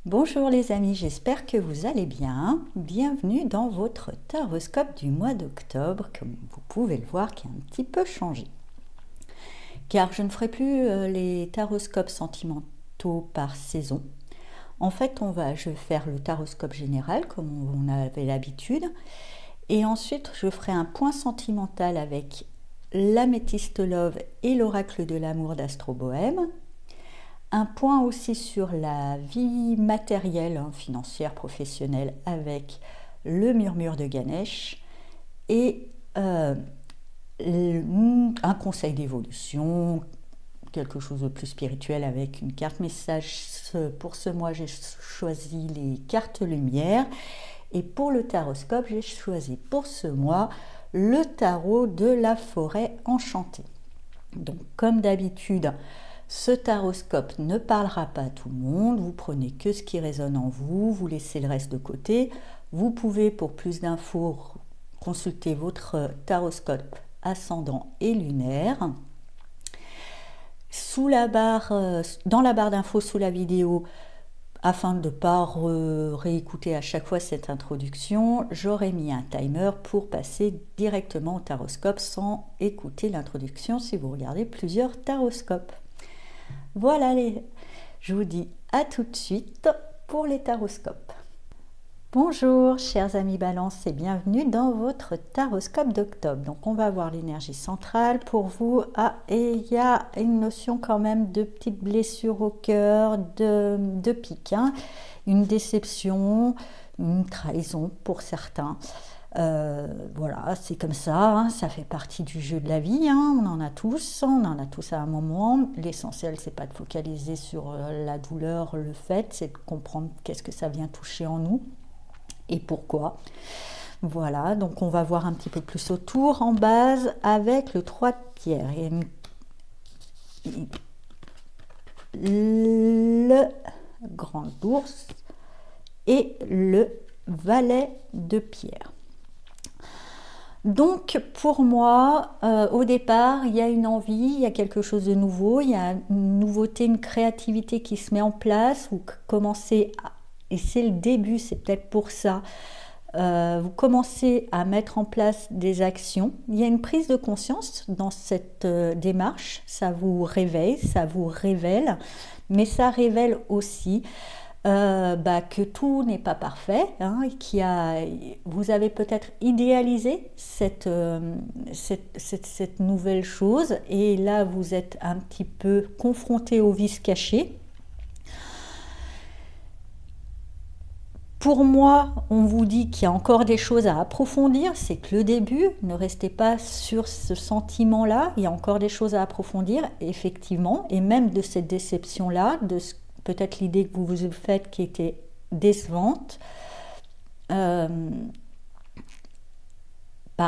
Bonjour les amis, j'espère que vous allez bien. Bienvenue dans votre taroscope du mois d'octobre, comme vous pouvez le voir, qui a un petit peu changé. Car je ne ferai plus les taroscopes sentimentaux par saison. En fait, je vais faire le taroscope général, comme on avait l'habitude. Et ensuite, je ferai un point sentimental avec l'améthyste love et l'oracle de l'amour d'Astro Bohème. Un point aussi sur la vie matérielle, financière, professionnelle avec le murmure de Ganesh et un conseil d'évolution, quelque chose de plus spirituel avec une carte message. Pour ce mois, j'ai choisi les cartes lumière et pour le taroscope, j'ai choisi pour ce mois le tarot de la forêt enchantée. Donc comme d'habitude, ce taroscope ne parlera pas à tout le monde, vous prenez que ce qui résonne en vous, vous laissez le reste de côté. Vous pouvez, pour plus d'infos, consulter votre taroscope ascendant et lunaire. Dans la barre d'infos sous la vidéo, afin de ne pas réécouter à chaque fois cette introduction, j'aurais mis un timer pour passer directement au taroscope sans écouter l'introduction si vous regardez plusieurs taroscopes. Voilà, je vous dis à tout de suite pour les taroscopes. Bonjour chers amis Balance et bienvenue dans votre taroscope d'octobre. Donc on va voir l'énergie centrale pour vous. Et il y a une notion quand même de petite blessure au cœur, de pique, une déception, une trahison pour certains. Voilà, c'est comme ça, ça fait partie du jeu de la vie, on en a tous à un moment. L'essentiel, c'est pas de focaliser sur la douleur, le fait, c'est de comprendre qu'est-ce que ça vient toucher en nous et pourquoi. Voilà, donc on va voir un petit peu plus autour, en base, avec le 3 de pierre. Et le grand ours et le valet de pierre. Donc pour moi, au départ, il y a une envie, il y a quelque chose de nouveau, il y a une nouveauté, une créativité qui se met en place. Vous commencez et c'est le début, c'est peut-être pour ça, vous commencez à mettre en place des actions. Il y a une prise de conscience dans cette démarche, ça vous réveille, ça vous révèle, mais ça révèle aussi que tout n'est pas parfait, vous avez peut-être idéalisé cette nouvelle chose et là vous êtes un petit peu confronté au vice caché. Pour moi, on vous dit qu'il y a encore des choses à approfondir, c'est que le début, ne restez pas sur ce sentiment-là, il y a encore des choses à approfondir, effectivement, et même de cette déception-là, peut-être l'idée que vous vous faites qui était décevante par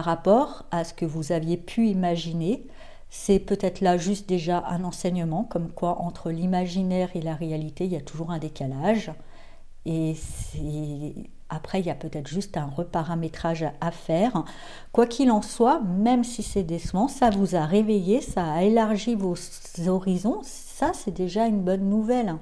rapport à ce que vous aviez pu imaginer. C'est peut-être là juste déjà un enseignement, comme quoi entre l'imaginaire et la réalité, il y a toujours un décalage. Et après, il y a peut-être juste un reparamétrage à faire. Quoi qu'il en soit, même si c'est décevant, ça vous a réveillé, ça a élargi vos horizons. Ça, c'est déjà une bonne nouvelle.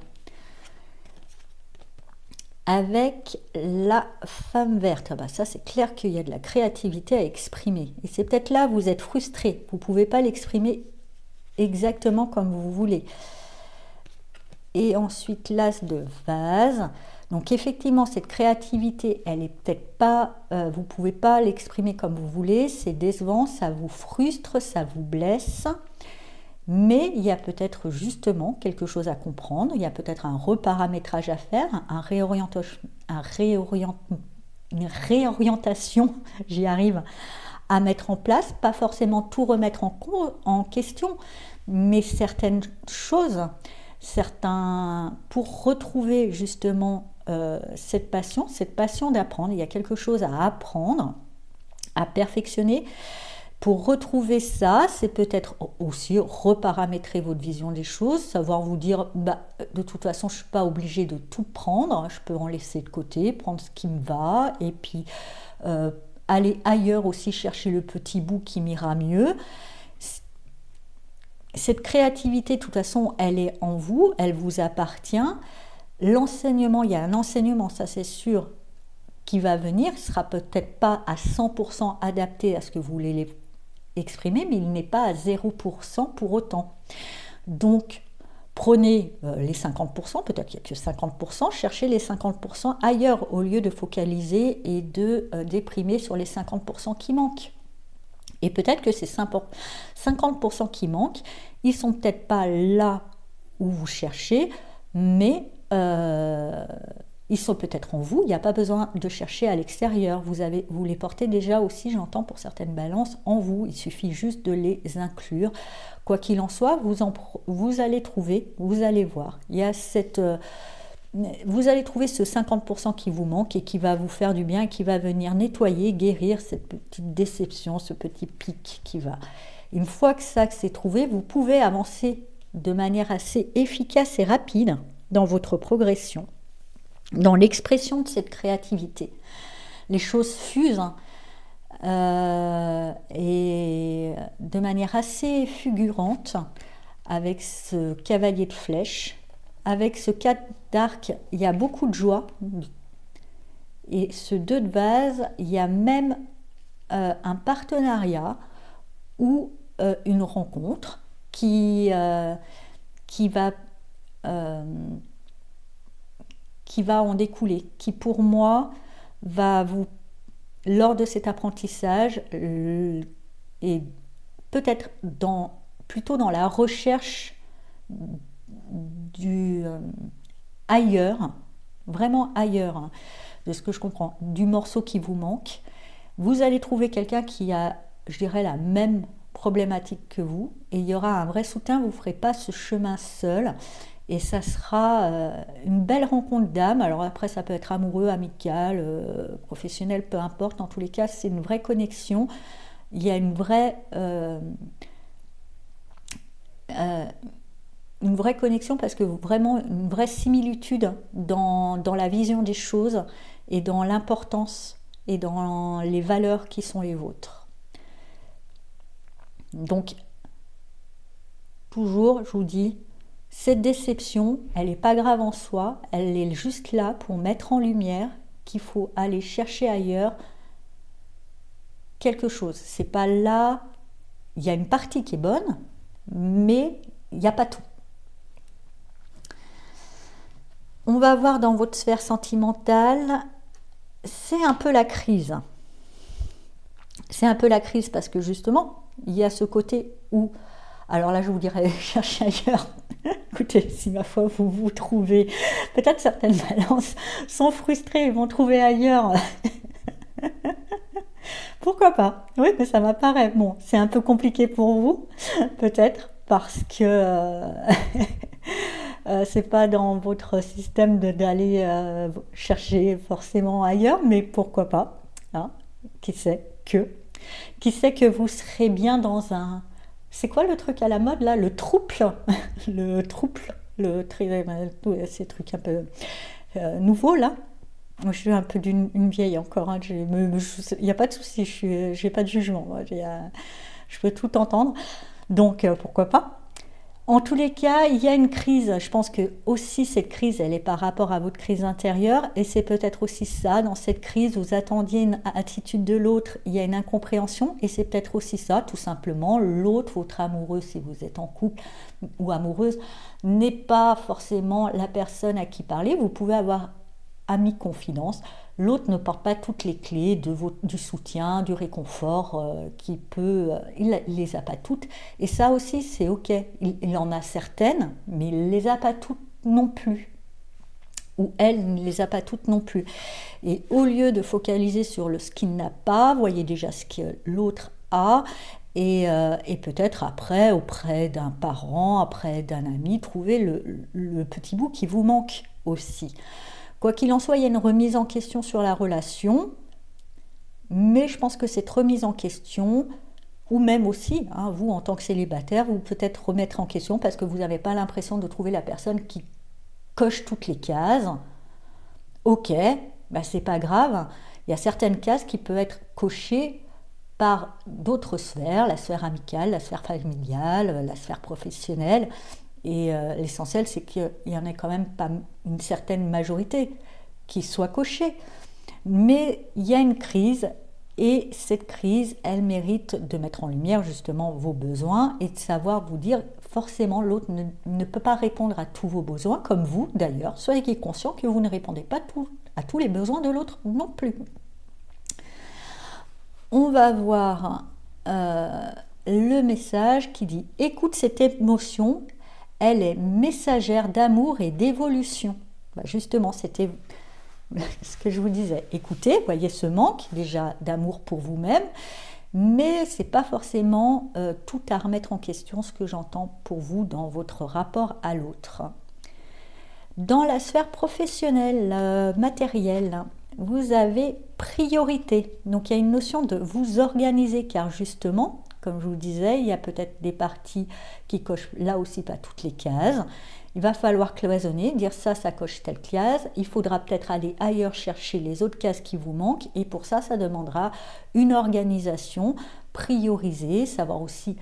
Avec la femme verte, ça c'est clair qu'il y a de la créativité à exprimer. Et c'est peut-être là vous êtes frustré. Vous ne pouvez pas l'exprimer exactement comme vous voulez. Et ensuite l'as de vase. Donc effectivement, cette créativité, elle est peut-être pas, vous pouvez pas l'exprimer comme vous voulez, c'est décevant, ça vous frustre, ça vous blesse, mais il y a peut-être justement quelque chose à comprendre, il y a peut-être un reparamétrage à faire, une réorientation, j'y arrive, à mettre en place, pas forcément tout remettre en question, mais certaines choses, pour retrouver justement cette passion d'apprendre, il y a quelque chose à apprendre, à perfectionner. Pour retrouver ça, c'est peut-être aussi reparamétrer votre vision des choses, savoir vous dire, de toute façon, je ne suis pas obligée de tout prendre, je peux en laisser de côté, prendre ce qui me va, et puis aller ailleurs aussi chercher le petit bout qui m'ira mieux. Cette créativité, de toute façon, elle est en vous, elle vous appartient. L'enseignement, il y a un enseignement, ça c'est sûr, qui va venir, il ne sera peut-être pas à 100% adapté à ce que vous voulez exprimer, mais il n'est pas à 0% pour autant. Donc, prenez les 50%, peut-être qu'il n'y a que 50%, cherchez les 50% ailleurs au lieu de focaliser et de déprimer sur les 50% qui manquent. Et peut-être que ces 50% qui manquent, ils ne sont peut-être pas là où vous cherchez, mais ils sont peut-être en vous. Il n'y a pas besoin de chercher à l'extérieur. Vous les portez déjà aussi, j'entends, pour certaines balances, en vous. Il suffit juste de les inclure. Quoi qu'il en soit, vous allez trouver, vous allez voir. Il y a vous allez trouver ce 50% qui vous manque et qui va vous faire du bien, qui va venir nettoyer, guérir cette petite déception, ce petit pic qui va. Une fois que ça c'est trouvé, vous pouvez avancer de manière assez efficace et rapide dans votre progression, dans l'expression de cette créativité. Les choses fusent et de manière assez fulgurante avec ce cavalier de flèches. Avec ce 4 d'arc, il y a beaucoup de joie. Et ce 2 de vase, il y a même un partenariat ou une rencontre qui va en découler, qui pour moi va vous, lors de cet apprentissage, et peut-être plutôt dans la recherche ailleurs, vraiment ailleurs, de ce que je comprends, du morceau qui vous manque, vous allez trouver quelqu'un qui a, je dirais, la même problématique que vous, et il y aura un vrai soutien, vous ne ferez pas ce chemin seul, et ça sera une belle rencontre d'âme. Alors après, ça peut être amoureux, amical, professionnel, peu importe, en tous les cas, c'est une vraie connexion, il y a une vraie connexion parce que vraiment une vraie similitude dans la vision des choses et dans l'importance et dans les valeurs qui sont les vôtres. Donc, toujours, je vous dis, cette déception, elle n'est pas grave en soi, elle est juste là pour mettre en lumière qu'il faut aller chercher ailleurs quelque chose. C'est pas là, il y a une partie qui est bonne, mais il n'y a pas tout. On va voir dans votre sphère sentimentale, c'est un peu la crise. C'est un peu la crise parce que justement, il y a ce côté où, alors là je vous dirais, cherchez ailleurs. Écoutez, si ma foi vous vous trouvez, peut-être certaines balances sont frustrées et vont trouver ailleurs. Pourquoi pas? Oui, mais ça m'apparaît. Bon, c'est un peu compliqué pour vous, peut-être, parce que c'est pas dans votre système d'aller chercher forcément ailleurs, mais pourquoi pas, hein? Qui sait que vous serez bien dans un... C'est quoi le truc à la mode là? Le trouble ces trucs un peu nouveaux là. Moi, je suis un peu une vieille encore, hein. Il n'y a pas de souci, j'ai pas de jugement, je peux tout entendre, donc pourquoi pas. En tous les cas, il y a une crise. Je pense que aussi cette crise, elle est par rapport à votre crise intérieure, et c'est peut-être aussi ça. Dans cette crise, vous attendiez une attitude de l'autre, il y a une incompréhension, et c'est peut-être aussi ça, tout simplement. L'autre, votre amoureux, si vous êtes en couple ou amoureuse, n'est pas forcément la personne à qui parler. Vous pouvez avoir ami confidence. L'autre ne porte pas toutes les clés du soutien, du réconfort il les a pas toutes. Et ça aussi, c'est ok. Il en a certaines, mais il les a pas toutes non plus. Ou elle ne les a pas toutes non plus. Et au lieu de focaliser sur ce qu'il n'a pas, voyez déjà ce que l'autre a. Et peut-être après, auprès d'un parent, après d'un ami, trouver le petit bout qui vous manque aussi. Quoi qu'il en soit, il y a une remise en question sur la relation, mais je pense que cette remise en question, ou même aussi, hein, vous en tant que célibataire, vous peut-être remettre en question parce que vous n'avez pas l'impression de trouver la personne qui coche toutes les cases. Ok, bah c'est pas grave, il y a certaines cases qui peuvent être cochées par d'autres sphères, la sphère amicale, la sphère familiale, la sphère professionnelle, Et l'essentiel, c'est qu'il y en ait quand même pas une certaine majorité qui soit cochée. Mais il y a une crise, et cette crise, elle mérite de mettre en lumière justement vos besoins et de savoir vous dire, forcément, l'autre ne peut pas répondre à tous vos besoins, comme vous d'ailleurs. Soyez conscient que vous ne répondez pas à tous les besoins de l'autre non plus. On va voir le message qui dit « Écoute cette émotion, elle est messagère d'amour et d'évolution. » Justement, c'était ce que je vous disais. Écoutez, voyez ce manque déjà d'amour pour vous-même, mais ce n'est pas forcément tout à remettre en question, ce que j'entends pour vous dans votre rapport à l'autre. Dans la sphère professionnelle, matérielle, vous avez priorité. Donc il y a une notion de vous organiser, car justement, comme je vous disais, il y a peut-être des parties qui cochent là aussi pas toutes les cases. Il va falloir cloisonner, dire ça coche telle case. Il faudra peut-être aller ailleurs chercher les autres cases qui vous manquent. Et pour ça, ça demandera une organisation, prioriser, savoir aussi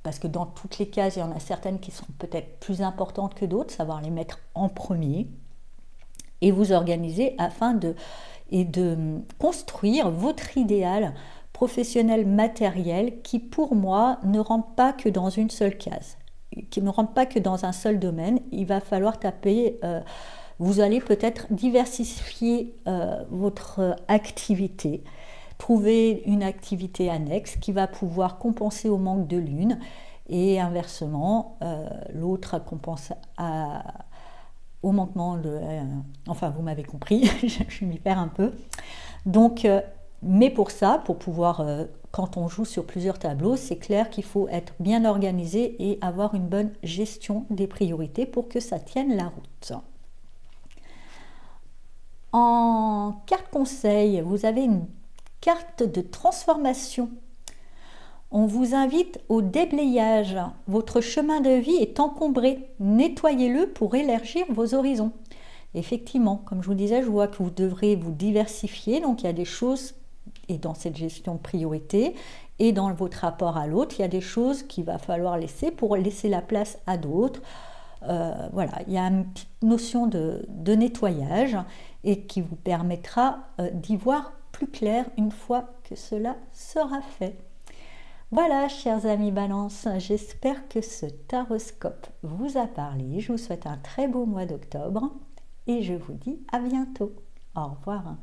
parce que dans toutes les cases, il y en a certaines qui sont peut-être plus importantes que d'autres, savoir les mettre en premier et vous organiser afin de construire votre idéal professionnel matériel qui, pour moi, ne rentre pas que dans une seule case, qui ne rentre pas que dans un seul domaine. Il va falloir taper, vous allez peut-être diversifier votre activité, trouver une activité annexe qui va pouvoir compenser au manque de l'une et inversement, l'autre compense au manquement de... enfin, vous m'avez compris, je m'y perds un peu. Donc, mais pour ça, pour pouvoir, quand on joue sur plusieurs tableaux, c'est clair qu'il faut être bien organisé et avoir une bonne gestion des priorités pour que ça tienne la route. En carte conseil, vous avez une carte de transformation. On vous invite au déblayage. Votre chemin de vie est encombré. Nettoyez-le pour élargir vos horizons. Effectivement, comme je vous disais, je vois que vous devrez vous diversifier. Donc il y a des choses, et dans cette gestion de priorité, et dans votre rapport à l'autre, il y a des choses qu'il va falloir laisser pour laisser la place à d'autres. Voilà, il y a une petite notion de nettoyage et qui vous permettra d'y voir plus clair une fois que cela sera fait. Voilà, chers amis Balance, j'espère que ce taroscope vous a parlé. Je vous souhaite un très beau mois d'octobre et je vous dis à bientôt. Au revoir.